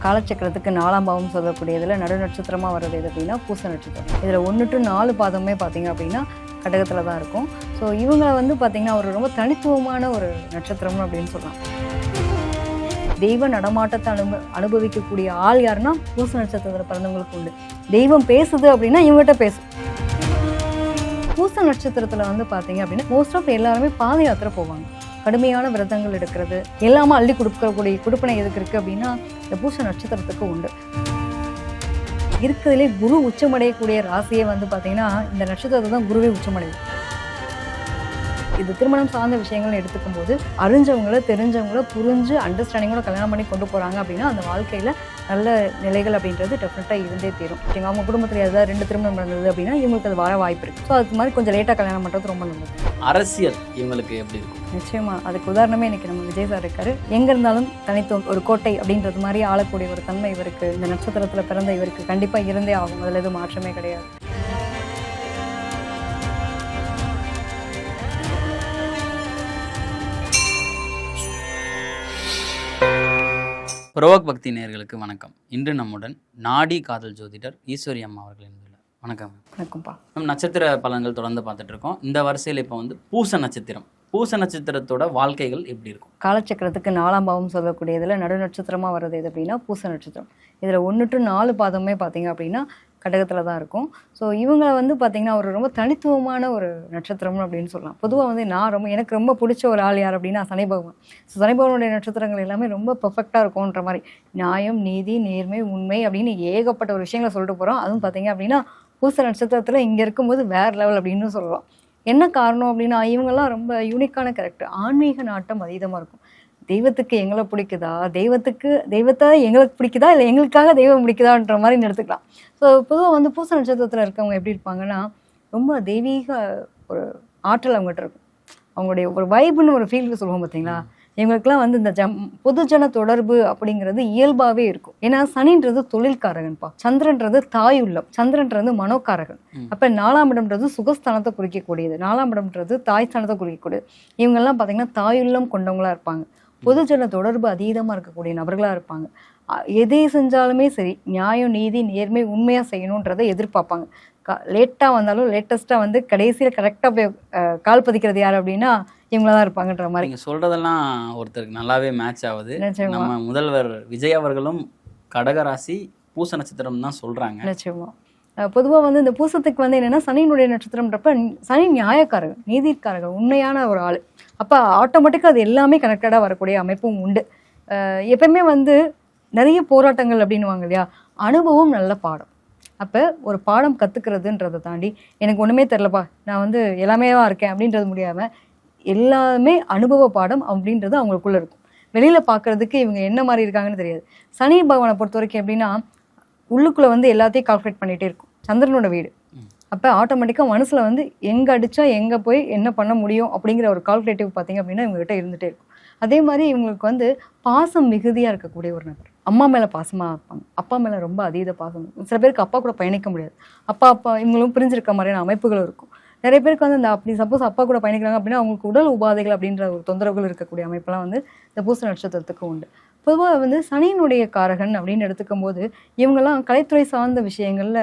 காலச்சக்கரத்துக்கு 4ஆம் பாவம் சொல்லக்கூடியதில் நடு நட்சத்திரமாக வர்றது எது அப்படின்னா பூச நட்சத்திரம். இதில் 1 to 4 பாதமே பார்த்தீங்க அப்படின்னா கடகத்தில் தான் இருக்கும். ஸோ இவங்களை வந்து பார்த்திங்கன்னா ஒரு ரொம்ப தனித்துவமான ஒரு நட்சத்திரம் அப்படின்னு சொல்லலாம். தெய்வ நடமாட்டத்தை அனுபவிக்கக்கூடிய ஆள் யாருன்னா பூச நட்சத்திரத்தில் பிறந்தவங்களுக்கு உண்டு. தெய்வம் பேசுது அப்படின்னா இவங்ககிட்ட பேசும். பூச நட்சத்திரத்தில் வந்து பார்த்தீங்க அப்படின்னா மோஸ்ட் ஆஃப் எல்லாருமே பாத யாத்திரை போவாங்க. கடுமையான விரதங்கள் எடுக்கிறது எல்லாமே அள்ளி கொடுக்கக்கூடிய கொடுப்பனை எதுக்கு இருக்குது அப்படின்னா இந்த பூச நட்சத்திரத்துக்கு உண்டு. இருக்கிறதுலே குரு உச்சமடையக்கூடிய ராசியே வந்து பார்த்தீங்கன்னா இந்த நட்சத்திரத்தை தான் குருவே உச்சமடையும். இது திருமணம் சார்ந்த விஷயங்கள்னு எடுத்துக்கும் போது அறிஞ்சவங்கள தெரிஞ்சவங்கள புரிஞ்சு அண்டர்ஸ்டாண்டிங்கோட கல்யாணம் பண்ணி கொண்டு போகிறாங்க அப்படின்னா அந்த வாழ்க்கையில் நல்ல நிலைகள் அப்படின்றது டெஃபினட்டாக இருந்தே தீரும். அவங்க குடும்பத்தில் ஏதாவது 2 திருமணம் நடந்தது அப்படின்னா இவங்களுக்கு அது வர வாய்ப்பு இருக்குது. ஸோ அது மாதிரி கொஞ்சம் லேட்டாக கல்யாணம் பண்ணுறது ரொம்ப நல்லது. அரசியல் இவங்களுக்கு எப்படி இருக்கும்? நிச்சயமா அதுக்கு உதாரணமே இன்னைக்கு நம்ம விஜய் சார் இருக்காரு. எங்க இருந்தாலும் தனித்துவம் ஒரு கோட்டை அப்படின்றது மாதிரி ஆளக்கூடிய ஒரு தன்மை இவருக்கு இந்த நட்சத்திரத்தில் பிறந்த இவருக்கு கண்டிப்பாக இருந்தே ஆகும். அதில் எதுவும் மாற்றமே கிடையாது. புரோக் பக்தி நேயர்களுக்கு வணக்கம். இன்று நம்முடன் நாடி காதல் ஜோதிடர் ஈஸ்வரி அம்மா அவர்கள் இருந்துள்ளார். வணக்கம். வணக்கம்ப்பா. நம்ம நட்சத்திர பலன்கள் தொடர்ந்து பார்த்துட்டு இருக்கோம். இந்த வரிசையில் இப்போ வந்து பூச நட்சத்திரம். பூச நட்சத்திரத்தோட வாழ்க்கைகள் எப்படி இருக்கும்? காலச்சக்கரத்துக்கு 4ஆம் பாவம் சொல்லக்கூடியதில் நடு நட்சத்திரமாக வர்றது எது அப்படின்னா பூச நட்சத்திரம். இதில் 1 to 4 பாதமே பார்த்தீங்க அப்படின்னா கடகத்தில் தான் இருக்கும். ஸோ இவங்களை வந்து பார்த்திங்கன்னா ஒரு ரொம்ப தனித்துவமான ஒரு நட்சத்திரம் அப்படின்னு சொல்லலாம். பொதுவாக வந்து எனக்கு ரொம்ப பிடிச்ச ஒரு ஆள் யார் அப்படின்னா சனி பகவான். ஸோ சனி பகவானுடைய நட்சத்திரங்கள் எல்லாமே ரொம்ப பர்ஃபெக்டாக இருக்கும்ன்ற மாதிரி நியாயம், நீதி, நேர்மை, உண்மை அப்படின்னு ஏகப்பட்ட ஒரு விஷயங்களை சொல்லிட்டு போகிறோம். அதுவும் பார்த்திங்க அப்படின்னா பூச நட்சத்திரத்தில் இங்கே இருக்கும்போது வேறு லெவல் அப்படின்னு சொல்லலாம். என்ன காரணம் அப்படின்னா இவங்கெல்லாம் ரொம்ப யூனிக்கான கேரக்டர். ஆன்மீக நாட்டம் அதீதமாக இருக்கும். தெய்வத்துக்கு எங்களை பிடிக்குதா, தெய்வத்தை எங்களுக்கு பிடிக்குதா, இல்லை எங்களுக்காக தெய்வம் பிடிக்குதான்ற மாதிரி எடுத்துக்கலாம். ஸோ பொதுவாக வந்து பூச நட்சத்திரத்தில் இருக்கவங்க எப்படி இருப்பாங்கன்னா ரொம்ப தெய்வீக ஒரு ஆற்றல் அவங்ககிட்ட இருக்கும். அவங்களுடைய ஒரு வைப்புன்னு ஒரு ஃபீல்டு சொல்லுவோம் பார்த்தீங்களா. இவங்களுக்குலாம் வந்து இந்த பொதுஜன தொடர்பு அப்படிங்கிறது இயல்பாகவே இருக்கும். ஏன்னா சனின்றது தொழில்காரகன்ப்பா, சந்திரன்றது தாயுள்ளம், சந்திரன்றது மனோகாரகன். அப்போ 4ஆம் இடம்ன்றது சுகஸ்தானத்தை குறிக்கக்கூடியது, 4ஆம் இடம்ன்றது தாய் ஸ்தானத்தை குறிக்கக்கூடியது. இவங்கெல்லாம் பார்த்தீங்கன்னா தாயுள்ளம் கொண்டவங்களா இருப்பாங்க. பொதுஜன தொடர்பு அதீதமாக இருக்கக்கூடிய நபர்களாக இருப்பாங்க. எதை செஞ்சாலுமே சரி நியாயம், நீதி, நேர்மை, உண்மையாக செய்யணுன்றதை எதிர்பார்ப்பாங்க. லேட்டாக வந்தாலும் லேட்டஸ்ட்டாக வந்து கடைசியில் கரெக்டாக போய் கால் பதிக்கிறது யார் அப்படின்னா இவங்கள தான் இருப்பாங்கன்ற மாதிரி. நீங்கள் சொல்கிறதெல்லாம் ஒருத்தருக்கு நல்லாவே மேட்ச் ஆகுது. நம்ம முதல்வர் விஜய் அவர்களும் கடகராசி பூச நட்சத்திரம் தான் சொல்கிறாங்க. நிச்சயமா பொதுவாக வந்து இந்த பூசத்துக்கு வந்து என்னென்னா சனியினுடைய நட்சத்திரம்ன்றப்ப சனி நியாயக்காரகன், நீதிக்காரகன், உண்மையான ஒரு ஆள். அப்போ ஆட்டோமேட்டிக்காக அது எல்லாமே கனெக்டடாக வரக்கூடிய அமைப்பும் உண்டு. எப்பவுமே வந்து நிறைய போராட்டங்கள் அப்படின்னுவாங்க இல்லையா, அனுபவம் நல்ல பாடம். அப்போ ஒரு பாடம் கற்றுக்கிறதுன்றதை தாண்டி எனக்கு ஒன்றுமே தெரிலப்பா நான் வந்து எல்லாமே தான் இருக்கேன் அப்படின்றது முடியாமல் எல்லாமே அனுபவ பாடம் அப்படின்றது அவங்களுக்குள்ளே இருக்கும். வெளியில் பார்க்குறதுக்கு இவங்க என்ன மாதிரி இருக்காங்கன்னு தெரியாது. சனி பகவானை பொறுத்த வரைக்கும் எப்படின்னா உள்ளுக்குள்ளே வந்து எல்லாத்தையும் கால்குலேட் பண்ணிகிட்டே இருக்கும். சந்திரனோட வீடு. அப்போ ஆட்டோமேட்டிக்காக மனசில் வந்து எங்கே அடித்தா எங்கே போய் என்ன பண்ண முடியும் அப்படிங்கிற ஒரு கால்குலேட்டிவ் பார்த்திங்க அப்படின்னா இவங்ககிட்ட இருந்துகிட்டே இருக்கும். அதே மாதிரி இவங்களுக்கு வந்து பாசம் மிகுதியாக இருக்கக்கூடிய ஒரு நபர். அம்மா மேலே பாசமாக இருப்பாங்க, அப்பா மேலே ரொம்ப அதீத பாசம். சில பேருக்கு அப்பா கூட பயணிக்க முடியாது, அப்பா இவங்களும் பிரிஞ்சிருக்க மாதிரியான அமைப்புகளும் இருக்கும். நிறைய பேருக்கு வந்து அப்படி சப்போஸ் அப்பா கூட பயணிக்கிறாங்க அப்படின்னா அவங்களுக்கு உடல் உபாதைகள் அப்படின்ற ஒரு தொந்தரவுகள் இருக்கக்கூடிய அமைப்பெல்லாம் வந்து இந்த பூச நட்சத்திரத்துக்கு உண்டு. பொதுவாக வந்து சனியினுடைய காரகன் அப்படின்னு எடுத்துக்கும் போது இவங்கெல்லாம் கலைத்துறை சார்ந்த விஷயங்களில்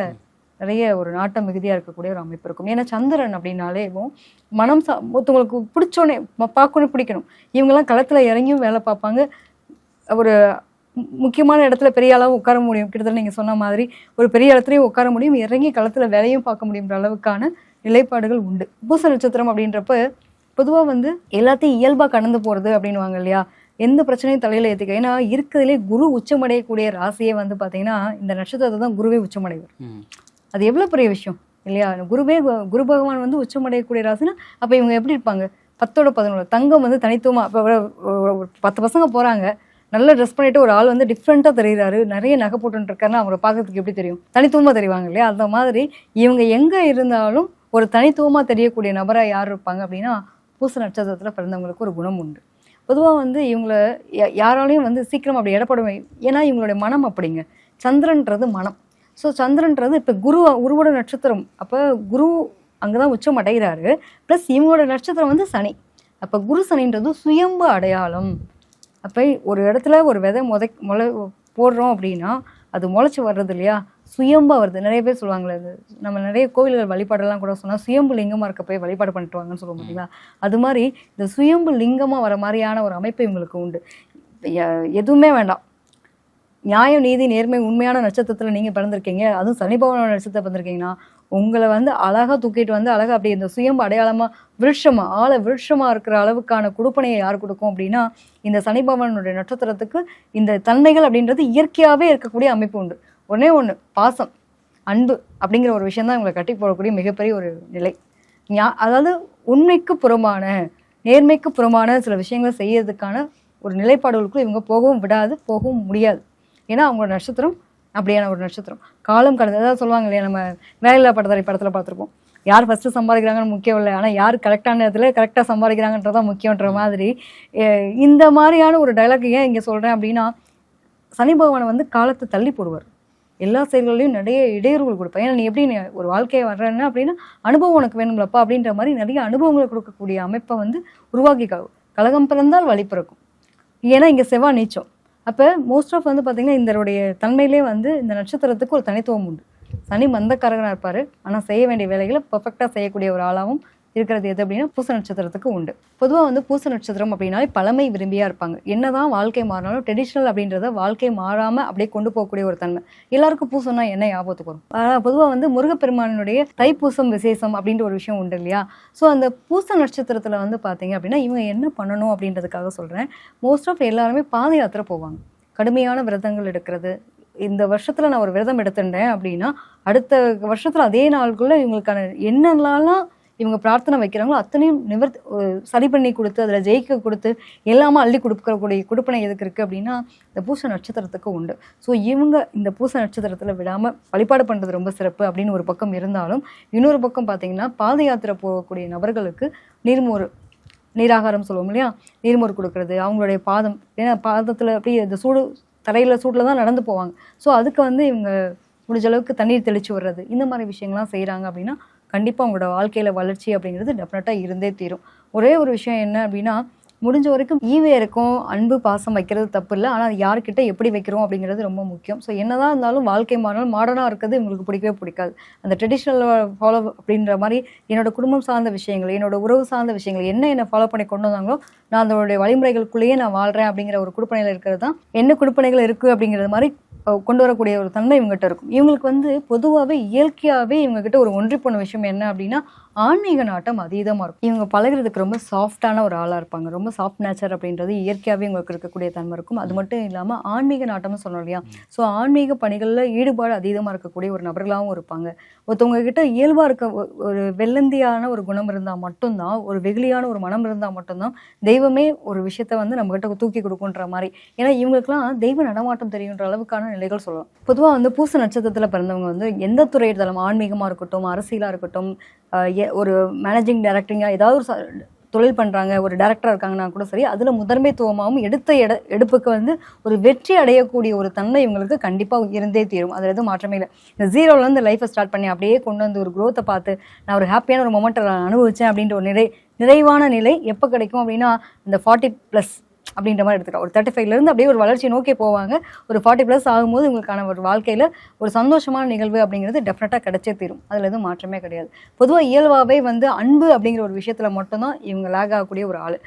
நிறைய ஒரு நாட்டம் மிகுதியாக இருக்கக்கூடிய ஒரு அமைப்பு இருக்கும். ஏன்னா சந்திரன் அப்படின்னாலே மனம் ஒருத்தவங்களுக்கு பிடிச்சோன்னே பார்க்கணும், பிடிக்கணும். இவங்கெல்லாம் களத்தில் இறங்கியும் வேலை பார்ப்பாங்க. ஒரு முக்கியமான இடத்துல பெரிய அளவு உட்கார முடியும். கிட்டத்தட்ட நீங்கள் சொன்ன மாதிரி ஒரு பெரிய இடத்துலையும் உட்கார முடியும், இறங்கி களத்தில் வேலையும் பார்க்க முடியுன்ற அளவுக்கான நிலைப்பாடுகள் உண்டு. பூச நட்சத்திரம் அப்படின்றப்ப பொதுவாக வந்து எல்லாத்தையும் இயல்பாக கடந்து போகிறது அப்படின்வாங்க இல்லையா, எந்த பிரச்சனையும் தலையில் ஏற்றிக்க. ஏன்னா இருக்கிறதுலே குரு உச்சமடையக்கூடிய ராசியே வந்து பார்த்தீங்கன்னா இந்த நட்சத்திரத்தை தான் குருவே உச்சமடைவார். அது எவ்வளோ பெரிய விஷயம் இல்லையா. குரு பகவான் வந்து உச்சமடையக்கூடிய ராசினா அப்போ இவங்க எப்படி இருப்பாங்க? 10/11 தங்கம் வந்து தனித்துவமாக. இப்போ 10 பசங்க போகிறாங்க, நல்லா ட்ரெஸ் பண்ணிட்டு ஒரு ஆள் வந்து டிஃப்ரெண்ட்டாக தெரிகிறாரு, நிறைய நகை போட்டுருக்காருன்னா அவரை பார்க்கறதுக்கு எப்படி தெரியும்? தனித்துவமாக தெரிவாங்க இல்லையா. அந்த மாதிரி இவங்க எங்கே இருந்தாலும் ஒரு தனித்துவமாக தெரியக்கூடிய நபராக யார் இருப்பாங்க அப்படின்னா பூச நட்சத்திரத்தில் பிறந்தவங்களுக்கு ஒரு குணம் உண்டு. பொதுவாக வந்து இவங்களை யாராலையும் வந்து சீக்கிரம் அப்படி இடப்படுவேன். ஏன்னா இவங்களுடைய மனம் அப்படிங்க. சந்திரன்றது மனம். ஸோ சந்திரன்றது இப்போ குருவோட நட்சத்திரம். அப்போ குரு அங்கே தான் உச்சம் அடைகிறாரு. ப்ளஸ் இவங்களோட நட்சத்திரம் வந்து சனி. அப்போ குரு சனின்றது சுயம்பு அடையாளம். அப்போ ஒரு இடத்துல ஒரு விதை போடுறோம் அப்படின்னா அது முளைச்சி வர்றது இல்லையா, சுயம்பா வருது. நிறைய பேர் சொல்லுவாங்களே, அது நம்ம நிறைய கோவில்கள் வழிபாடெல்லாம் கூட சொன்னால் சுயம்பு லிங்கமாக இருக்க போய் வழிபாடு பண்ணிட்டு வாங்கன்னு சொல்லுவோம் பார்த்தீங்களா. அது மாதிரி இந்த சுயம்பு லிங்கமாக வர மாதிரியான ஒரு அமைப்பு இவங்களுக்கு உண்டு. எதுவுமே வேண்டாம், நியாயம் நீதி நேர்மை உண்மையான நட்சத்திரத்தில் நீங்கள் பிறந்திருக்கீங்க, அதுவும் சனி பகவானோட நட்சத்திரத்தில் பிறந்திருக்கீங்கன்னா உங்களை வந்து அழகாக தூக்கிட்டு வந்து அழகாக அப்படி இந்த சுயம்பு அடையாளமாக விருட்சமாக விருட்சமாக இருக்கிற அளவுக்கான கொடுப்பனையை யார் கொடுக்கும் அப்படின்னா இந்த சனி பகவானுடைய நட்சத்திரத்துக்கு இந்த தன்மைகள் அப்படின்றது இயற்கையாகவே இருக்கக்கூடிய அமைப்பு உண்டு. ஒன்று பாசம் அன்பு அப்படிங்கிற ஒரு விஷயம் தான் இவங்களை கட்டி போடக்கூடிய மிகப்பெரிய ஒரு நிலை. அதாவது உண்மைக்கு புறமான நேர்மைக்கு புறமான சில விஷயங்களை செய்யறதுக்கான ஒரு நிலைப்பாடுகளுக்குள்ள இவங்க போகவும் விடாது, போகவும் முடியாது. ஏன்னா அவங்களோட நட்சத்திரம் அப்படியான ஒரு நட்சத்திரம். காலம் கடந்து அதாவது சொல்லுவாங்க இல்லையா, நம்ம வேலையில்லா படத்தில் பார்த்துருப்போம், யார் ஃபஸ்ட்டு சம்பாதிக்கிறாங்கன்னு முக்கியம் இல்லை, ஆனால் யார் கரெக்டான நேரத்தில் கரெக்டாக சம்பாதிக்கிறாங்கன்றதான் முக்கியன்ற மாதிரி இந்த மாதிரியான ஒரு டைலாக் ஏன் இங்கே சொல்கிறேன் அப்படின்னா, சனி பகவானை வந்து காலத்தை தள்ளி போடுவார். எல்லா செயல்களையும் நிறைய இடையூறுகள் கொடுப்பேன். ஏன்னா நீ எப்படி ஒரு வாழ்க்கையை வர்றேன்னா அப்படின்னா அனுபவம் உனக்கு வேணுங்களப்பா அப்படின்ற மாதிரி நிறைய அனுபவங்களை கொடுக்கக்கூடிய அமைப்பை வந்து உருவாக்கி கலகம் பிறந்தால் வழி பிறக்கும். ஏன்னா இங்கே செவ்வாய் நீச்சம். அப்போ மோஸ்ட் ஆஃப் வந்து பார்த்திங்கன்னா இதனுடைய தன்மையிலே வந்து இந்த நட்சத்திரத்துக்கு ஒரு தனித்துவம் உண்டு. சனி மந்தக்காரகனாக இருப்பார், ஆனால் செய்ய வேண்டிய வேலைகளை பர்ஃபெக்டாக செய்யக்கூடிய ஒரு ஆளாகவும் இருக்கிறது எது அப்படின்னா பூச நட்சத்திரத்துக்கு உண்டு. பொதுவாக வந்து பூச நட்சத்திரம் அப்படின்னாலே பழமை விரும்பியாக இருப்பாங்க. என்னதான் வாழ்க்கை மாறினாலும் ட்ரெடிஷ்னல் அப்படின்றத வாழ்க்கை மாறாமல் அப்படியே கொண்டு போகக்கூடிய ஒரு தன்மை. எல்லாருக்கும் பூசம்னா என்ன ஞாபகத்துக்கு வரும்? பொதுவாக வந்து முருகப்பெருமானுடைய தைப்பூசம் விசேஷம் அப்படின்ற ஒரு விஷயம் உண்டு இல்லையா. ஸோ அந்த பூச நட்சத்திரத்தில் வந்து பார்த்தீங்க அப்படின்னா இவங்க என்ன பண்ணணும் அப்படின்றதுக்காக சொல்கிறேன். மோஸ்ட் ஆஃப் எல்லாருமே பாத யாத்திரை போவாங்க, கடுமையான விரதங்கள் எடுக்கிறது. இந்த வருஷத்தில் நான் ஒரு விரதம் எடுத்துட்டேன் அப்படின்னா அடுத்த வருஷத்தில் அதே நாளுக்குள்ளே இவங்களுக்கான என்னென்னலாம் இவங்க பிரார்த்தனை வைக்கிறாங்களோ அத்தனையும் சரி பண்ணி கொடுத்து அதில் ஜெயிக்க கொடுத்து எல்லாமே அள்ளி கொடுக்கக்கூடிய கொடுப்பனை எதுக்கு இருக்குது அப்படின்னா இந்த பூச நட்சத்திரத்துக்கு உண்டு. ஸோ இவங்க இந்த பூச நட்சத்திரத்தில் விடாமல் வழிபாடு பண்ணுறது ரொம்ப சிறப்பு அப்படின்னு ஒரு பக்கம் இருந்தாலும், இன்னொரு பக்கம் பார்த்தீங்கன்னா பாத யாத்திரை போகக்கூடிய நபர்களுக்கு நீராகாரம் சொல்லுவோம் இல்லையா, நீர்மோர் கொடுக்கறது, அவங்களுடைய பாதம், ஏன்னா பாதத்தில் அப்படியே இந்த தரையில் தான் நடந்து போவாங்க. ஸோ அதுக்கு வந்து இவங்க முடிஞ்ச அளவுக்கு தண்ணீர் தெளித்து விடுறது, இந்த மாதிரி விஷயங்கள்லாம் செய்கிறாங்க அப்படின்னா கண்டிப்பாக அவங்களோட வாழ்க்கையில் வளர்ச்சி அப்படிங்கிறது டெஃபினட்டாக இருந்தே தீரும். ஒரே ஒரு விஷயம் என்ன அப்படின்னா, முடிஞ்ச வரைக்கும் ஈவே இருக்கும், அன்பு பாசம் வைக்கிறது தப்பு இல்லை, ஆனால் யார்கிட்ட எப்படி வைக்கிறோம் அப்படிங்கிறது ரொம்ப முக்கியம். ஸோ என்னதான் இருந்தாலும் வாழ்க்கை மாடர்னாக இருக்கிறது இவங்களுக்கு பிடிக்கவே பிடிக்காது. அந்த ட்ரெடிஷ்னல் ஃபாலோ அப்படின்ற மாதிரி என்னோட குடும்பம் சார்ந்த விஷயங்கள், என்னோட உறவு சார்ந்த விஷயங்கள் என்ன ஃபாலோ பண்ணி கொண்டு வந்தாங்களோ நான் அதனுடைய வழிமுறைகளுக்குள்ளேயே நான் வாழ்கிறேன் அப்படிங்கிற ஒரு குடுப்பனையில் இருக்கிறது தான் என்ன குடுப்பனைகள் இருக்குது அப்படிங்கிறது மாதிரி கொண்டு வரக்கூடிய ஒரு தன்மை இவங்ககிட்ட இருக்கும். இவங்களுக்கு வந்து பொதுவாகவே இயற்கையாகவே இவங்ககிட்ட ஒரு ஒன்றி போன விஷயம் என்ன அப்படின்னா ஆன்மீக நாட்டம் அதீதமாக இருக்கும். இவங்க பழகிறதுக்கு ரொம்ப சாஃப்டான ஒரு ஆளாக இருப்பாங்க. ரொம்ப சாஃப்ட் நேச்சர் அப்படின்றது இயற்கையாகவே இவங்களுக்கு இருக்கக்கூடிய தன்மை இருக்கும். அது மட்டும் இல்லாமல் ஆன்மீக நாட்டம்னு சொன்னோம் இல்லையா, ஸோ ஆன்மீக பணிகளில் ஈடுபாடு அதீதமாக இருக்கக்கூடிய ஒரு நபர்களாகவும் இருப்பாங்க. ஒருத்தவங்க கிட்ட இயல்பாக இருக்க ஒரு வெள்ளந்தியான ஒரு குணம் இருந்தால் மட்டும்தான், ஒரு வெகுளியான ஒரு மனம் இருந்தால் மட்டும்தான் தெய்வமே ஒரு விஷயத்த வந்து நம்மகிட்ட தூக்கி கொடுக்குன்ற மாதிரி. ஏன்னா இவங்களுக்குலாம் தெய்வ நடமாட்டம் தெரியுன்ற அளவுக்கான நிலைகள் சொல்லலாம். பொதுவாக வந்து பூச நட்சத்திரத்தில் பிறந்தவங்க வந்து எந்த துறை எடுத்தாலும், ஆன்மீகமாக இருக்கட்டும், அரசியலாக இருக்கட்டும், ஒரு மேனேஜிங் டைரக்டரிங்காக ஏதாவது ஒரு தொழில் பண்ணுறாங்க, ஒரு டைரக்டராக இருக்காங்கன்னா கூட சரி, அதில் முதன்மைத்துவமாகவும் எடுப்புக்கு வந்து ஒரு வெற்றி அடையக்கூடிய ஒரு தன்மை இவங்களுக்கு கண்டிப்பாக இருந்தே தீரும். அதில் எதுவும் மாற்றமே இல்லை. இந்த ஜீரோலேருந்து லைஃப்பை ஸ்டார்ட் பண்ணி அப்படியே கொண்டு வந்து ஒரு க்ரோத்தை பார்த்து நான் ஒரு ஹாப்பியான ஒரு மொமெண்ட்டை அனுபவித்தேன் அப்படின்ற ஒரு நிறைவான நிலை எப்போ கிடைக்கும் அப்படின்னா இந்த 40+ அப்படின்ற மாதிரி எடுத்துக்கலாம். ஒரு 35லேருந்து அப்படியே ஒரு வளர்ச்சி நோக்கி போவாங்க. ஒரு 40+ ஆகும்போது இவங்களுக்கான ஒரு வாழ்க்கையில் ஒரு சந்தோஷமான நிகழ்வு அப்படிங்கிறது டெஃபினட்டாக கிடைச்சே தீரும். அதில் எதுவும் மாற்றமே கிடையாது. பொதுவாக இயல்பாகவே வந்து அன்பு அப்படிங்கிற ஒரு விஷயத்தில் மட்டும்தான் இவங்க லேக் ஆகக்கூடிய ஒரு ஆள்.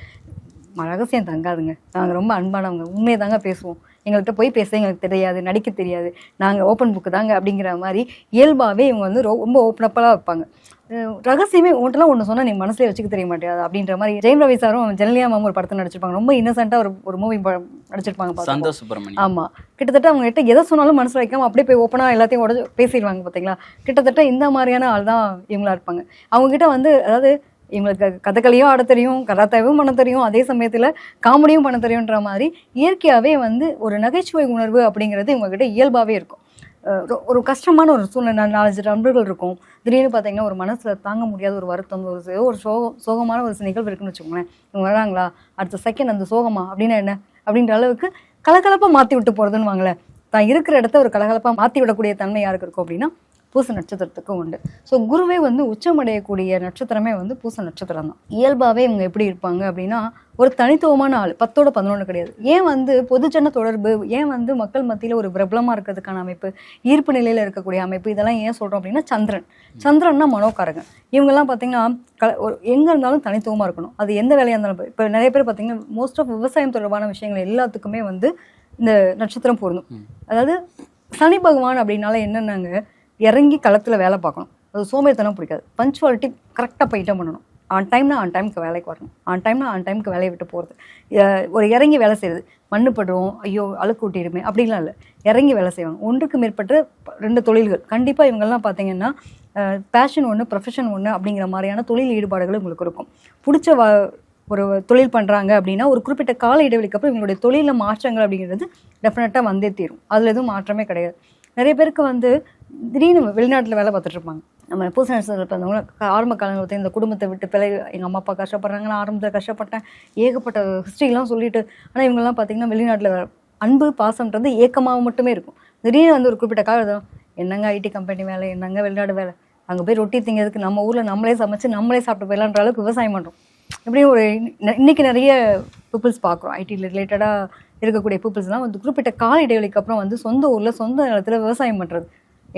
ரகசியம் தங்காதுங்க, நாங்கள் ரொம்ப அன்பானவங்க, உண்மையை தாங்க பேசுவோம், எங்கள்கிட்ட போய் பேச எங்களுக்கு தெரியாது, நடிக்க தெரியாது, நாங்கள் ஓப்பன் புக்கு தாங்க அப்படிங்கிற மாதிரி இயல்பாகவே இவங்க வந்து ரொம்ப ஓப்பனப்பெல்லாம் வைப்பாங்க. ரகசியமே உன்ட்டெல்லாம் ஒன்று சொன்னால் நீ மனசுலேயே வச்சுக்க தெரிய மாட்டேது அப்படின்ற மாதிரி ஜெயம் ரவி சாரும் ஜெனலியா மேமும் ஒரு படத்தை நடிச்சிருப்பாங்க. ரொம்ப இன்னசென்ட்டாக ஒரு மூவி நடிச்சிருப்பாங்க. சந்தோஷ் சுப்ரமணியம். ஆமாம், கிட்டத்தட்ட அவங்க கிட்ட எதை சொன்னாலும் மனசில் வைக்காமல் அப்படியே போய் ஓப்பனாக எல்லாத்தையும் உடச்சு பேசிடுவாங்க பார்த்தீங்களா. கிட்டத்தட்ட இந்த மாதிரியான ஆள் தான் இவங்களா இருப்பாங்க. அவங்ககிட்ட வந்து அதாவது இவங்களுக்கு கதகளியும் ஆட தெரியும், கதாத்தேவும் பண்ண தெரியும், அதே சமயத்தில் காமெடியும் பண்ண தெரியுன்ற மாதிரி இயற்கையாகவே வந்து ஒரு நகைச்சுவை உணர்வு அப்படிங்கிறது இவங்ககிட்ட இயல்பாகவே இருக்கும். ஒரு கஷ்டமான ஒரு சூழ்நிலை, 4 நண்பர்கள் இருக்கும், திடீர்னு பார்த்தீங்கன்னா ஒரு மனசில் தாங்க முடியாத ஒரு வருத்தம், ஒரு சோகமான ஒரு நிகழ்வு இருக்குன்னு வச்சுக்கோங்களேன். இவங்க வராங்களா, அடுத்த செகண்ட் அந்த சோகமா அப்படின்னா என்ன அப்படின்ற அளவுக்கு கலகலப்பாக மாற்றி விட்டு போகிறதுன்னு வாங்களேன். தான் இருக்கிற இடத்த ஒரு கலகலப்பாக மாற்றி விடக்கூடிய தன்மை யாருக்கு இருக்கும் அப்படின்னா பூச நட்சத்திரத்துக்கு உண்டு. ஸோ குருவே வந்து உச்சமடையக்கூடிய நட்சத்திரமே வந்து பூச நட்சத்திரம் தான். இயல்பாகவே இவங்க எப்படி இருப்பாங்க அப்படின்னா ஒரு தனித்துவமான ஆள், 10ஓட 11 கிடையாது. ஏன் வந்து பொதுஜன தொடர்பு, ஏன் வந்து மக்கள் மத்தியில் ஒரு பிரபலமாக இருக்கிறதுக்கான அமைப்பு, ஈர்ப்பு நிலையில் இருக்கக்கூடிய அமைப்பு, இதெல்லாம் ஏன் சொல்கிறோம் அப்படின்னா சந்திரன்னா மனோகாரகன். இவங்கெல்லாம் பார்த்தீங்கன்னா ஒரு எங்கே இருந்தாலும் தனித்துவமாக இருக்கணும். அது எந்த வேலையாக இருந்தாலும். இப்போ நிறைய பேர் பார்த்தீங்கன்னா மோஸ்ட் ஆஃப் விவசாயம் தொடர்பான விஷயங்கள் எல்லாத்துக்குமே வந்து இந்த நட்சத்திரம் பொருந்தும். அதாவது சனி பகவான் அப்படின்னால என்னென்னாங்க, இறங்கி களத்தில் வேலை பார்க்கணும். அது சோம்பேறித்தனம் பிடிக்காது. பஞ்சுவாலிட்டி கரெக்டாக போயிட்டே பண்ணணும். ஆன் டைமுக்கு வேலைக்கு வரணும். ஆன் டைமுக்கு வேலையை விட்டு போகிறது. ஒரு இறங்கி வேலை செய்கிறது. மண்ணு படுவோம், ஐயோ அழுக்கு ஊட்டிடுமே அப்படிலாம் இல்லை. இறங்கி வேலை செய்வாங்க. ஒன்றுக்கு மேற்பட்ட 2 தொழில்கள் கண்டிப்பாக இவங்கெல்லாம் பார்த்தீங்கன்னா பேஷன் ஒன்று, ப்ரொஃபஷன் ஒன்று அப்படிங்கிற மாதிரியான தொழில் ஈடுபாடுகள் உங்களுக்கு இருக்கும். பிடிச்ச ஒரு தொழில் பண்ணுறாங்க அப்படின்னா ஒரு குறிப்பிட்ட கால இடைவெளிக்கு அப்புறம் இவங்களுடைய தொழிலில் மாற்றங்கள் அப்படிங்கிறது டெஃபினட்டாக வந்தே தீரும். அதில் எதுவும் மாற்றமே கிடையாது. நிறைய பேருக்கு வந்து திடீர்னு வெளிநாட்டில் வேலை பார்த்துட்டு இருப்பாங்க. நம்ம பூச நட்சத்திரத்தில் பிறந்தவங்க ஆரம்ப காலங்கள் இந்த குடும்பத்தை விட்டு எங்கள் அம்மா அப்பா கஷ்டப்படுறாங்க, நான் ஆரம்பத்தில் கஷ்டப்பட்டேன், ஏகப்பட்ட ஹிஸ்ட்ரிலாம் சொல்லிட்டு. ஆனால் இவங்கெல்லாம் பார்த்தீங்கன்னா வெளிநாட்டில் அன்பு பாசம்ன்றது ஏக்கமாக மட்டுமே இருக்கும். திடீர்னு வந்து ஒரு குறிப்பிட்ட காலம் என்னங்க ஐடி கம்பெனி வேலை, என்னங்க வெளிநாடு வேலை, அங்கே போய் ரொட்டி திங்கிறதுக்கு நம்ம ஊரில் நம்மளே சமைச்சு நம்மளே சாப்பிட்டு போயிடலான்ற அளவுக்கு விவசாயம் பண்ணுறோம். இப்படியும் ஒரு இன்றைக்கி நிறைய பீப்புள்ஸ் பார்க்குறோம். ஐடி ரிலேட்டடாக இருக்கக்கூடிய பீப்புள்ஸ்லாம் வந்து குறிப்பிட்ட கால இடைவெளிக்கு அப்புறம் வந்து சொந்த ஊரில் சொந்த நிலத்தில் விவசாயம் பண்ணுறது.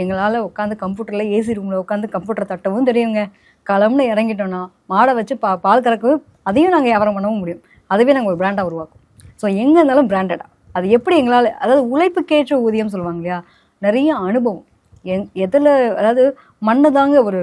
எங்களால் உட்காந்து கம்ப்யூட்டரில் ஏசி ரூமில் உட்காந்து கம்ப்யூட்டர் தட்டவும் தெரியுங்க. களம்னு இறங்கிட்டோன்னா மாடை வச்சு பால் கறக்கவும் அதையும் நாங்கள் வியாபாரம் பண்ணவும் முடியும். அதுவே நாங்கள் ஒரு பிராண்டாக உருவாக்கும். ஸோ எங்கே இருந்தாலும் பிராண்டடாக அது எப்படி எங்களால், அதாவது உழைப்புக்கேற்ற ஊதியம் சொல்லுவாங்க இல்லையா, நிறைய அனுபவம் எதில், அதாவது மண்ணு தாங்க ஒரு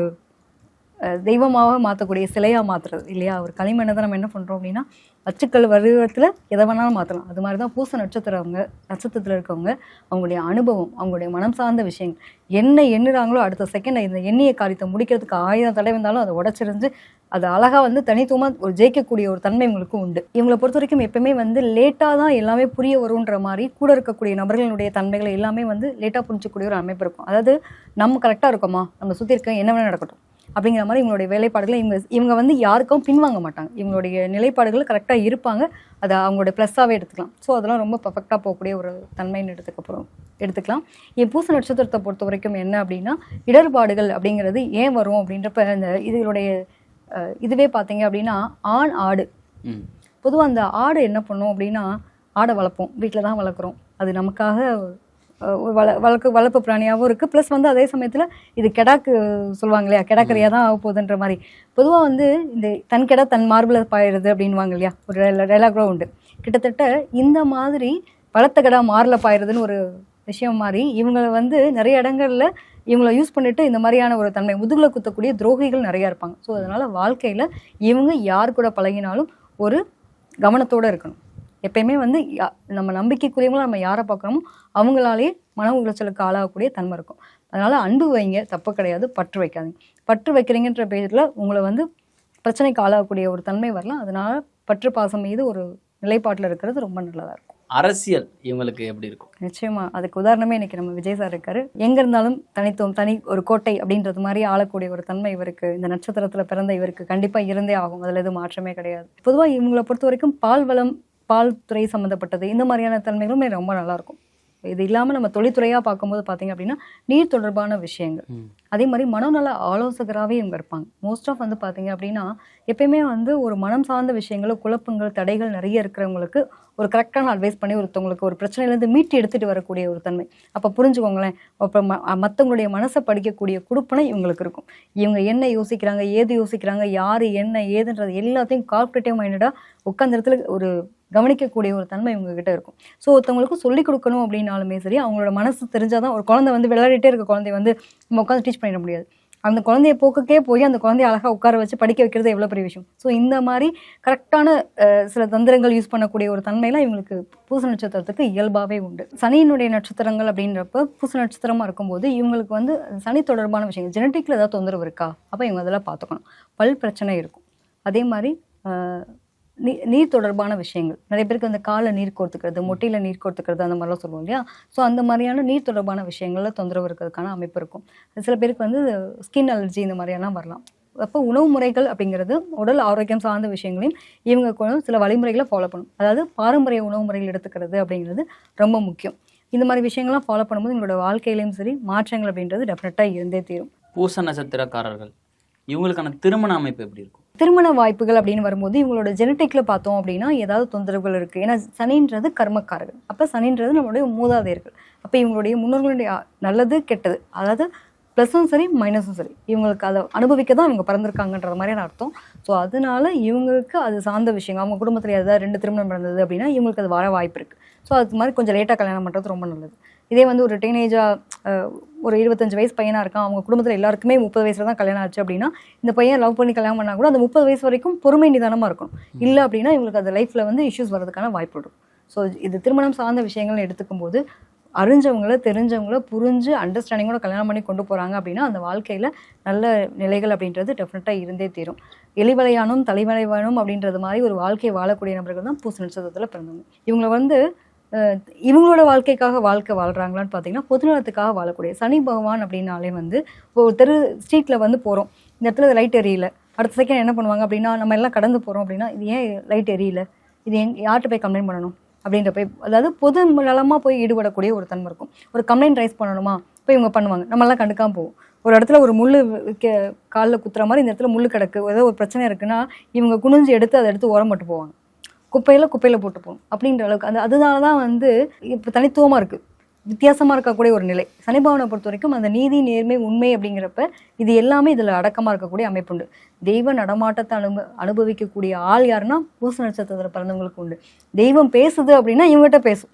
தெய்வமாக மாற்றக்கூடிய சிலையாக மாற்றுறது இல்லையா. ஒரு களிமண்ணை தான் நம்ம என்ன பண்ணுறோம் அப்படின்னா அச்சுக்கள் வடிவத்தில் எதை வேணாலும் மாற்றலாம். அது மாதிரி தான் பூச நட்சத்திரத்தில் இருக்கவங்க அவங்களுடைய அனுபவம், அவங்களுடைய மனம் சார்ந்த விஷயங்கள் என்ன எண்ணுறாங்களோ அடுத்த செகண்ட் இந்த எண்ணிய காரியத்தை முடிக்கிறதுக்கு 1000 தடவை வந்தாலும் அதை உடச்சிருந்து அது அழகாக வந்து தனித்துவமாக ஒரு ஜெயிக்கக்கூடிய ஒரு தன்மை இவங்களுக்கு உண்டு. இவங்களை பொறுத்த வரைக்கும் எப்பவுமே வந்து லேட்டாக தான் எல்லாமே புரிய வரும்ன்ற மாதிரி கூட இருக்கக்கூடிய நபர்களுடைய தன்மைகளை எல்லாமே வந்து லேட்டாக புரிஞ்சக்கூடிய ஒரு அமைப்பு இருக்கும். அதாவது நம்ம கரெக்டாக இருக்கோமா, நம்ம சுற்றி இருக்க என்ன வேணால் நடக்கட்டும் அப்படிங்கிற மாதிரி இவங்களுடைய வேலைப்பாடுகளை இவங்க வந்து யாருக்கும் பின்வாங்க மாட்டாங்க. இவங்களுடைய நிலைப்பாடுகள் கரெக்டாக இருப்பாங்க. அதை அவங்களுடைய ப்ளஸ்ஸாகவே எடுத்துக்கலாம். ஸோ அதெல்லாம் ரொம்ப பர்ஃபெக்டாக போகக்கூடிய ஒரு தன்மைன்னு எடுத்துக்கலாம். என் பூச நட்சத்திரத்தை பொறுத்த வரைக்கும் என்ன அப்படின்னா இடர்பாடுகள் அப்படிங்கிறது ஏன் வரும் அப்படின்றப்ப இந்த இதனுடைய இதுவே பார்த்தீங்க அப்படின்னா ஆண் ஆடு. பொதுவாக அந்த ஆடு என்ன பண்ணும் அப்படின்னா ஆடை வளர்ப்போம், வீட்டில் தான் வளர்க்குறோம். அது நமக்காக வளர்ப்பு பிராணியாகவும் இருக்குது. ப்ளஸ் வந்து அதே சமயத்தில் இது கெடாக்கு சொல்லுவாங்க இல்லையா, கெடாக்கறியாக தான் ஆக போகுதுன்ற மாதிரி. பொதுவாக வந்து இந்த தன் கெடா தன் மார்பில் பாயிடுது அப்படின்வாங்க இல்லையா, ஒரு டைலாக்லாம் உண்டு. கிட்டத்தட்ட இந்த மாதிரி வளர்த்த கெடா மாரில் பாயிடுதுன்னு ஒரு விஷயம் மாதிரி இவங்களை வந்து நிறைய இடங்களில் இவங்களை யூஸ் பண்ணிட்டு இந்த மாதிரியான ஒரு தன்மை முதுகில் குத்தக்கூடிய துரோகிகள் நிறையா இருப்பாங்க. ஸோ அதனால் வாழ்க்கையில் இவங்க யார் கூட பழகினாலும் ஒரு கவனத்தோடு இருக்கணும். எப்பயுமே வந்து நம்ம நம்பிக்கைக்குரியவங்களும் நம்ம யாரை பார்க்குறோமோ அவங்களாலே மன உளைச்சலுக்கு ஆளாகக்கூடிய தன்மை இருக்கும். அதனால் அன்பு வைங்க, தப்பு கிடையாது. பற்று வைக்காதீங்க. பற்று வைக்கிறீங்கன்ற பேரில் உங்களை வந்து பிரச்சனைக்கு ஆளாகக்கூடிய ஒரு தன்மை வரலாம். அதனால் பற்று பாசம் மீது ஒரு நிலைப்பாட்டில் இருக்கிறது ரொம்ப நல்லதாக இருக்கும். அரசியல் இவங்களுக்கு எப்படி இருக்கும்? நிச்சயமா அதுக்கு உதாரணமே இன்னைக்கு நம்ம விஜய் சார் இருக்காரு. எங்க இருந்தாலும் தனித்துவம், தனி ஒரு கோட்டை அப்படின்றது மாதிரி ஆளக்கூடிய ஒரு தன்மை இவருக்கு, இந்த நட்சத்திரத்துல பிறந்த இவருக்கு கண்டிப்பா இருந்தே ஆகும். அதுல எதுவும் மாற்றமே கிடையாது. பொதுவா இவங்களை பொறுத்த வரைக்கும் பால் வளம், பால் துறை சம்மந்தப்பட்டது இந்த மாதிரியான தன்மைகளுமே ரொம்ப நல்லா இருக்கும். இது இல்லாமல் நம்ம தொழில்துறையாக பார்க்கும்போது பார்த்தீங்க அப்படின்னா நீர் தொடர்பான விஷயங்கள், அதே மாதிரி மனநல ஆலோசகராகவே இவங்க இருப்பாங்க. மோஸ்ட் ஆஃப் வந்து பார்த்தீங்க அப்படின்னா எப்பயுமே வந்து ஒரு மனம் சார்ந்த விஷயங்கள், குழப்பங்கள், தடைகள் நிறைய இருக்கிறவங்களுக்கு ஒரு கரெக்டான அட்வைஸ் பண்ணி ஒருத்தவங்களுக்கு ஒரு பிரச்சனையிலேருந்து மீட்டு எடுத்துகிட்டு வரக்கூடிய ஒரு தன்மை. அப்போ புரிஞ்சுக்கோங்களேன், அப்போ மற்றவங்களுடைய மனசை படிக்கக்கூடிய குடுப்பனை இவங்களுக்கு இருக்கும். இவங்க என்ன யோசிக்கிறாங்க, ஏது யோசிக்கிறாங்க, யார் என்ன ஏதுன்றது எல்லாத்தையும் கால்குலேட்டிவ் மைண்டடாக உட்காந்த இடத்துல ஒரு கவனிக்கக்கூடிய ஒரு தன்மை இவங்ககிட்ட இருக்கும். ஸோ ஒருத்தவங்களுக்கு சொல்லிக் கொடுக்கணும் அப்படின்னாலுமே சரி, அவங்களோட மனசு தெரிஞ்சாதான். ஒரு குழந்தை வந்து விளையாடிட்டே இருக்க குழந்தைய வந்து நம்ம உட்காந்து டீச் பண்ணிட முடியாது. அந்த குழந்தைய போக்குக்கே போய் அந்த குழந்தைய அழகாக உட்கார வச்சு படிக்க வைக்கிறது எவ்வளோ பெரிய விஷயம். ஸோ இந்த மாதிரி கரெக்டான சில தந்திரங்கள் யூஸ் பண்ணக்கூடிய ஒரு தன்மையெல்லாம் இவங்களுக்கு பூச நட்சத்திரத்துக்கு இயல்பாகவே உண்டு. சனியினுடைய நட்சத்திரங்கள் அப்படின்றப்ப பூச நட்சத்திரமாக இருக்கும்போது இவங்களுக்கு வந்து சனி தொடர்பான விஷயங்கள் ஜெனட்டிக்கில் ஏதாவது தொந்தரவு இருக்கா, அப்போ இவங்க அதெல்லாம் பார்த்துக்கணும். பல் பிரச்சனை இருக்கும். அதே மாதிரி நீர் தொடர்பான விஷயங்கள், நிறைய பேருக்கு அந்த காலில் நீர் கோர்த்துக்கிறது, மொட்டையில் நீர் கோர்த்துக்கிறது அந்த மாதிரிலாம் சொல்லுவோம் இல்லையா. ஸோ அந்த மாதிரியான நீர் தொடர்பான விஷயங்களில் தொந்தரவு இருக்கிறதுக்கான அமைப்பு இருக்கும். சில பேருக்கு வந்து ஸ்கின் அலர்ஜி இந்த மாதிரியெல்லாம் வரலாம். அப்போ உணவு முறைகள் அப்படிங்கிறது உடல் ஆரோக்கியம் சார்ந்த விஷயங்களையும் இவங்க சில வழிமுறைகளை ஃபாலோ பண்ணணும். அதாவது பாரம்பரிய உணவு முறைகள் எடுத்துக்கிறது அப்படிங்கிறது ரொம்ப முக்கியம். இந்த மாதிரி விஷயங்கள்லாம் ஃபாலோ பண்ணும்போது எங்களோட வாழ்க்கையிலையும் சரி மாற்றங்கள் அப்படின்றது டெஃபினட்டாக இருந்தே தீரும். பூச நட்சத்திரக்காரர்கள் இவங்களுக்கான திருமண அமைப்பு எப்படி இருக்கும்? திருமண வாய்ப்புகள் அப்படின்னு வரும்போது இவங்களோட ஜெனட்டிக்ல பார்த்தோம் அப்படின்னா ஏதாவது தொந்தரவுகள் இருக்குது. ஏன்னா சனின்றது கர்மக்காரர்கள், அப்போ சனின்றது நம்மளுடைய மூதாதையர்கள். அப்போ இவங்களுடைய முன்னோர்களுடைய நல்லது கெட்டது, அதாவது ப்ளஸும் சரி மைனஸும் சரி, இவங்களுக்கு அதை அனுபவிக்க தான் இவங்க பிறந்திருக்காங்கன்ற மாதிரியான அர்த்தம். ஸோ அதனால இவங்களுக்கு அது சார்ந்த விஷயங்கள், அவங்க குடும்பத்தில் ஏதாவது 2 திருமணம் நடந்தது அப்படின்னா இவங்களுக்கு அது வர வாய்ப்பு இருக்குது. ஸோ அது மாதிரி கொஞ்சம் லேட்டாக கல்யாணம் பண்ணுறது ரொம்ப நல்லது. இதே வந்து ஒரு டீனேஜாக ஒரு 25 வயசு பையனாக இருக்கான், அவங்க குடும்பத்தில் எல்லாருக்குமே 30 வயசுல தான் கல்யாணம் ஆச்சு அப்படின்னா இந்த பையன் லவ் பண்ணி கல்யாணம் பண்ணால் கூட அந்த 30 வயசு வரைக்கும் பொறுமை நிதானமாக இருக்கணும். இல்லை அப்படின்னா இவங்களுக்கு அது லைஃப்பில் வந்து இஷ்யூஸ் வரதுக்கான வாய்ப்பு இருக்கும். ஸோ இது திருமணம் சார்ந்த விஷயங்கள் எடுத்துக்கும் போது அறிஞ்சவங்கள தெரிஞ்சவங்கள புரிஞ்சு அண்டர்ஸ்டாண்டிங்கோட கல்யாணம் பண்ணி கொண்டு போகிறாங்க அப்படின்னா அந்த வாழ்க்கையில் நல்ல நிலைகள் அப்படின்றது டெஃபினட்டாக இருந்தே தீரும். எலிவலையானும் தலைவலைவானும் அப்படின்றது மாதிரி ஒரு வாழ்க்கையை வாழக்கூடிய நபர்கள் தான் பூச நட்சத்திரத்தில் பிறந்தவங்க. இவங்களை வந்து இவங்களோட வாழ்க்கைக்காக வாழ்க்கை வாழ்கிறாங்களான்னு பார்த்தீங்கன்னா பொதுநலத்துக்காக வாழக்கூடிய சனி பகவான் அப்படின்னாலே வந்து ஒரு தெரு ஸ்ட்ரீட்டில் வந்து போகிறோம், இந்த இடத்துல லைட் எரியல, அடுத்த செகண்ட் என்ன பண்ணுவாங்க அப்படின்னா நம்ம எல்லாம் கடந்து போகிறோம் அப்படின்னா இது ஏன் லைட் எரியல, இது யார்கிட்ட போய் கம்ப்ளைண்ட் பண்ணணும் அப்படின்ற போய், அதாவது பொது நலமாக போய் ஈடுபடக்கூடிய ஒரு தன்மை இருக்கும். ஒரு கம்ப்ளைண்ட் ரைஸ் பண்ணணுமா போய் இவங்க பண்ணுவாங்க, நம்மளாம் கண்டுக்காமல் போவோம். ஒரு இடத்துல ஒரு முள் காலில் குத்துற மாதிரி இந்த இடத்துல முள் கிடக்கு, ஏதோ ஒரு பிரச்சனை இருக்குன்னா இவங்க குனிஞ்சு எடுத்து அதை எடுத்து ஓரம் போட்டு போவாங்க, குப்பையில் போட்டு போகும் அப்படின்ற அளவுக்கு. அதனால தான் வந்து இப்போ தனித்துவமாக இருக்குது, வித்தியாசமாக இருக்கக்கூடிய ஒரு நிலை. சனிபவனை பொறுத்த வரைக்கும் அந்த நீதி நேர்மை உண்மை அப்படிங்கிறப்ப இது எல்லாமே இதில் அடக்கமாக இருக்கக்கூடிய அமைப்புண்டு. தெய்வ நடமாட்டத்தை அனுபவிக்கக்கூடிய ஆள் யாருன்னா பூச நட்சத்திரத்தில் பிறந்தவங்களுக்கு உண்டு. தெய்வம் பேசுது அப்படின்னா இவங்ககிட்ட பேசும்.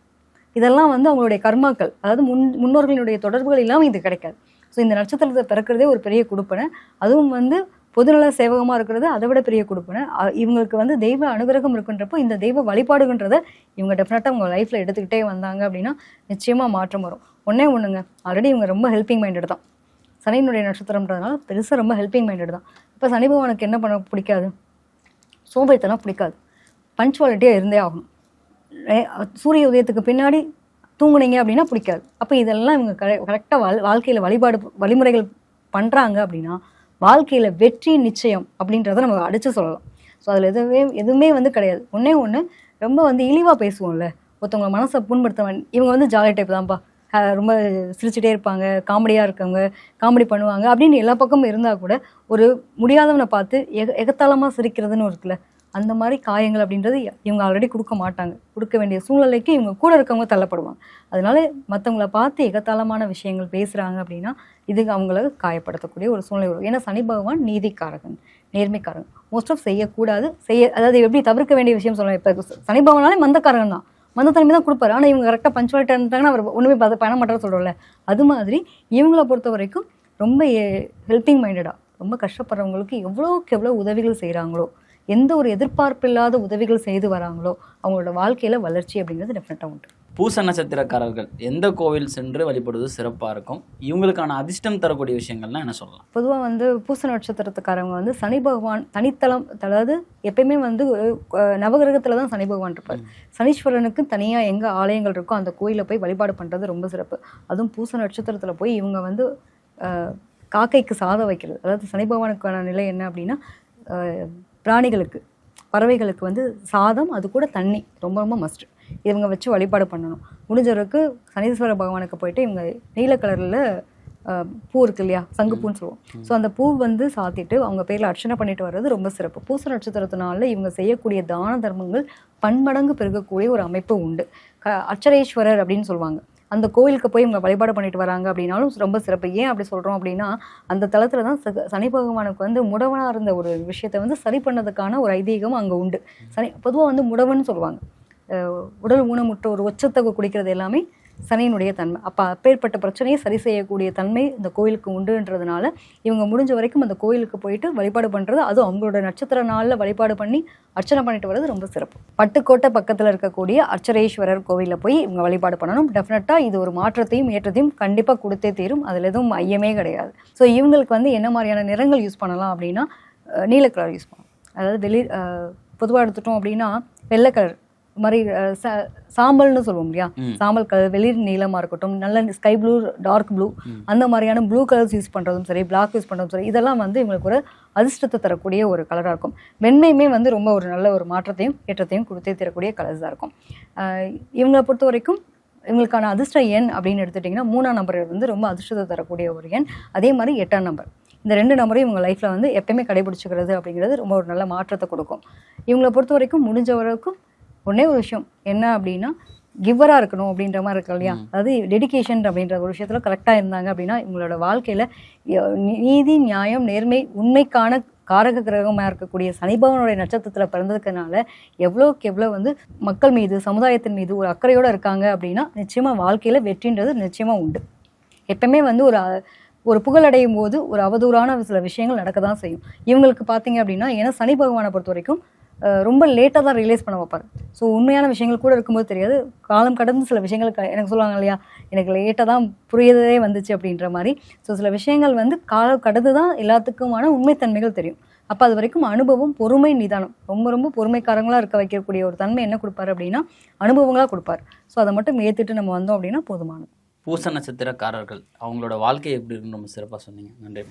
இதெல்லாம் வந்து அவங்களுடைய கர்மாக்கள், அதாவது முன்னோர்களுடைய தொடர்புகள் இல்லாமல் இது கிடைக்காது. ஸோ இந்த நட்சத்திரத்தை பிறக்கிறதே ஒரு பெரிய கொடுப்பனை. அதுவும் வந்து பொதுநல சேவகமாக இருக்கிறது அதை விட பெரிய கொடுப்பனை. இவங்களுக்கு வந்து தெய்வ அனுகிரகம் இருக்குன்றப்போ இந்த தெய்வ வழிபாடுன்றதை இவங்க டெஃபினட்டாக அவங்க லைஃப்பில் எடுத்துக்கிட்டே வந்தாங்க அப்படின்னா நிச்சயமாக மாற்றம் வரும். ஒன்றுங்க, ஆல்ரெடி இவங்க ரொம்ப ஹெல்பிங் மைண்டட் தான். சனியினுடைய நட்சத்திரம்ன்றதுனால பெருசாக ரொம்ப ஹெல்பிங் மைண்டட் தான். இப்போ சனி பகவானுக்கு என்ன பண்ண பிடிக்காது, சோம்பேறித்தனம் பிடிக்காது, பஞ்சுவாலிட்டியாக இருந்தே ஆகணும். சூரிய உதயத்துக்கு பின்னாடி தூங்குனீங்க அப்படின்னா பிடிக்காது. அப்போ இதெல்லாம் இவங்க கரெக்டாக வாழ்க்கையில் வழிமுறைகள் பண்ணுறாங்க அப்படின்னா வாழ்க்கையில் வெற்றி நிச்சயம் அப்படின்றத நம்ம அடித்து சொல்லலாம். ஸோ அதில் எதுவுமே வந்து கிடையாது. ஒன்று ரொம்ப வந்து இழிவாக பேசுவோம்ல, ஒருத்தவங்க மனசை புண்படுத்தவன், இவங்க வந்து ஜாலி டைப் தான்ப்பா, ரொம்ப சிரிச்சுட்டே இருப்பாங்க, காமெடியாக இருக்கவங்க, காமெடி பண்ணுவாங்க அப்படின்னு எல்லா பக்கமும் இருந்தால் கூட ஒரு முடியாதவனை பார்த்து எகத்தாளமாக சிரிக்கிறதுன்னு இருக்குல்ல, அந்த மாதிரி காயங்கள் அப்படின்றது இவங்க ஆல்ரெடி கொடுக்க மாட்டாங்க. கொடுக்க வேண்டிய சூழ்நிலைக்கு இவங்க கூட இருக்கவங்க தள்ளப்படுவாங்க. அதனால மற்றவங்கள பார்த்து எகத்தாளமான விஷயங்கள் பேசுகிறாங்க அப்படின்னா இதுக்கு அவங்கள காயப்படுத்தக்கூடிய ஒரு சூழ்நிலை வரும். ஏன்னா சனி பகவான் நீதிக்காரகன், நேர்மைக்காரன். மோஸ்ட் ஆஃப் செய்யக்கூடாது, அதாவது எப்படி தவிர்க்க வேண்டிய விஷயம் சொல்லலாம். இப்போ சனி பகவானாலே மந்தக்காரகன் தான், மந்தத்தன்மை தான் கொடுப்பாரு. ஆனால் இவங்க கரெக்டாக பஞ்சுவாலிட்டி இருந்தாங்கன்னா அவர் ஒன்றுமே பண்ண மாட்டாரு சொல்கிறோம்ல, அது மாதிரி இவங்கள பொறுத்த வரைக்கும் ரொம்ப ஹெல்பிங் மைண்டடாக ரொம்ப கஷ்டப்படுறவங்களுக்கு எவ்வளோக்கு எவ்வளோ உதவிகள் செய்கிறாங்களோ, எந்த ஒரு எதிர்பார்ப்பு இல்லாத உதவிகள் செய்து வராங்களோ அவங்களோட வாழ்க்கையில் வளர்ச்சி அப்படிங்கிறது டெஃபினட்டாக உண்டு. பூச நட்சத்திரக்காரர்கள் எந்த கோவில் சென்று வழிபடுவது சிறப்பாக இருக்கும்? இவங்களுக்கான அதிர்ஷ்டம் தரக்கூடிய விஷயங்கள்லாம் என்ன சொல்லலாம்? பொதுவாக வந்து பூச நட்சத்திரத்துக்காரங்க வந்து சனி பகவான் தனித்தளம், அதாவது எப்பயுமே வந்து நவகிரகத்தில் தான் சனி பகவான் இருப்பார். சனீஸ்வரனுக்கு தனியாக எங்கே ஆலயங்கள் இருக்கோ அந்த கோயிலில் போய் வழிபாடு பண்ணுறது ரொம்ப சிறப்பு. அதுவும் பூச நட்சத்திரத்தில் போய் இவங்க வந்து காக்கைக்கு சாதம் வைக்கிறது, அதாவது சனி பகவானுக்கான நிலை என்ன அப்படின்னா பிராணிகளுக்கு, பறவைகளுக்கு வந்து சாதம், அது கூட தண்ணி ரொம்ப ரொம்ப மஸ்ட். இவங்க வச்சு வழிபாடு பண்ணணும். முடிஞ்சவருக்கு சனீஸ்வர பகவானுக்கு போயிட்டு இவங்க நீல கலரில் பூ இருக்கு இல்லையா, சங்குப்பூன்னு சொல்லுவோம். ஸோ அந்த பூ வந்து சாத்திட்டு அவங்க பேரில் அர்ச்சனை பண்ணிட்டு வர்றது ரொம்ப சிறப்பு. பூச நட்சத்திரத்தினால இவங்க செய்யக்கூடிய தான தர்மங்கள் பன்மடங்கு பெருகக்கூடிய ஒரு அமைப்பு உண்டு. அர்ச்சரேஸ்வரர் அப்படின்னு சொல்லுவாங்க. அந்த கோயிலுக்கு போய் இவங்க வழிபாடு பண்ணிட்டு வராங்க அப்படின்னாலும் ரொம்ப சிறப்பு. ஏன் அப்படி சொல்கிறோம் அப்படின்னா அந்த தளத்தில் தான் சனி பகவானுக்கு வந்து முடவனாக இருந்த ஒரு விஷயத்தை வந்து சரி பண்ணதுக்கான ஒரு ஐதீகம் அங்கே உண்டு. பொதுவாக வந்து முடவன்னு சொல்லுவாங்க, உடல் ஊனமுற்ற ஒரு ஒச்சத்தை குடிக்கிறது எல்லாமே சனியினுடைய தன்மை. அப்போ அப்பேற்பட்ட பிரச்சனையை சரி செய்யக்கூடிய தன்மை இந்த கோயிலுக்கு உண்டுன்றதுனால இவங்க முடிஞ்ச வரைக்கும் அந்த கோயிலுக்கு போயிட்டு வழிபாடு பண்ணுறது, அதுவும் அவங்களோட நட்சத்திர நாளில் வழிபாடு பண்ணி அர்ச்சனை பண்ணிட்டு வர்றது ரொம்ப சிறப்பு. பட்டுக்கோட்டை பக்கத்தில் இருக்கக்கூடிய அர்ச்சரேஸ்வரர் கோவிலில் போய் இவங்க வழிபாடு பண்ணணும். டெஃபினட்டாக இது ஒரு மாற்றத்தையும் ஏற்றத்தையும் கண்டிப்பாக கொடுத்தே தீரும், அதில் எதுவும் ஐயமே கிடையாது. ஸோ இவங்களுக்கு வந்து என்ன மாதிரியான நிறங்கள் யூஸ் பண்ணலாம் அப்படின்னா நீல கலர் யூஸ் பண்ணலாம். அதாவது பொதுவாக எடுத்துட்டோம் அப்படின்னா வெள்ளை கலர் மாதிரி சாம்பல்னு சொல்லுவோம் இல்லையா, சாம்பல் கலர், வெளிர் நீளமாக இருக்கட்டும், நல்ல ஸ்கை ப்ளூ, டார்க் ப்ளூ, அந்த மாதிரியான ப்ளூ கலர்ஸ் யூஸ் பண்ணுறதும் சரி, பிளாக் யூஸ் பண்ணுறதும் சரி, இதெல்லாம் வந்து இவங்களுக்கு ஒரு அதிர்ஷ்டத்தை தரக்கூடிய ஒரு கலராக இருக்கும். வெண்மையுமே வந்து ரொம்ப ஒரு நல்ல ஒரு மாற்றத்தையும் ஏற்றத்தையும் கொடுத்தே தரக்கூடிய கலர்ஸ் தான் இருக்கும். இவங்களை பொறுத்த வரைக்கும் இவங்களுக்கான அதிர்ஷ்ட எண் அப்படின்னு எடுத்துட்டிங்கன்னா 3ஆம் நம்பர் வந்து ரொம்ப அதிர்ஷ்டத்தை தரக்கூடிய ஒரு எண். அதே மாதிரி 8ஆம் நம்பர். இந்த 2 நம்பரையும் இவங்க லைஃப்பில் வந்து எப்பயுமே கடைபிடிச்சிக்கிறது அப்படிங்கிறது ரொம்ப ஒரு நல்ல மாற்றத்தை கொடுக்கும். இவங்களை பொறுத்த வரைக்கும் முடிஞ்ச வரைக்கும் ஒன்றே ஒரு விஷயம் என்ன அப்படின்னா கிவ்வராக இருக்கணும் அப்படின்ற மாதிரி இருக்கு இல்லையா, அதாவது டெடிகேஷன் அப்படின்ற ஒரு விஷயத்தில் கரெக்டாக இருந்தாங்க அப்படின்னா இவங்களோட வாழ்க்கையில் நீதி நியாயம் நேர்மை உண்மைக்கான காரக கிரகமாக இருக்கக்கூடிய சனி பகவானுடைய நட்சத்திரத்தில் பிறந்ததுக்கனால எவ்வளோக்கு எவ்வளோ வந்து மக்கள் மீது சமுதாயத்தின் மீது ஒரு அக்கறையோடு இருக்காங்க அப்படின்னா நிச்சயமாக வாழ்க்கையில் வெற்றின்றது நிச்சயமாக உண்டு. எப்பவுமே வந்து ஒரு புகழடையும் போது ஒரு அவதூறான சில விஷயங்கள் நடக்க தான் செய்யும். இவங்களுக்கு பார்த்தீங்க அப்படின்னா ஏன்னா சனி பகவானை பொறுத்த வரைக்கும் ரொம்ப லேட்டாக தான் ரியலைஸ் பண்ண வைப்பார். ஸோ உண்மையான விஷயங்கள் கூட இருக்கும்போது தெரியாது, காலம் கடந்து சில விஷயங்கள் எனக்கு சொல்லுவாங்க இல்லையா, எனக்கு லேட்டாக தான் புரியதே வந்துச்சு அப்படின்ற மாதிரி. ஸோ சில விஷயங்கள் வந்து காலம் கடந்து தான் எல்லாத்துக்குமான உண்மைத்தன்மைகள் தெரியும். அப்போ அது வரைக்கும் அனுபவம் பொறுமை நிதானம் ரொம்ப ரொம்ப பொறுமைக்காரங்களாக இருக்க வைக்கக்கூடிய ஒரு தன்மை என்ன கொடுப்பாரு அப்படின்னா அனுபவங்களாக கொடுப்பார். ஸோ அதை மட்டும் ஏற்றுட்டு நம்ம வந்தோம் அப்படின்னா போதுமானது. பூச நட்சத்திரக்காரர்கள் அவங்களோட வாழ்க்கை எப்படி இருக்குன்னு ரொம்ப சிறப்பாக சொன்னீங்க. நன்றி.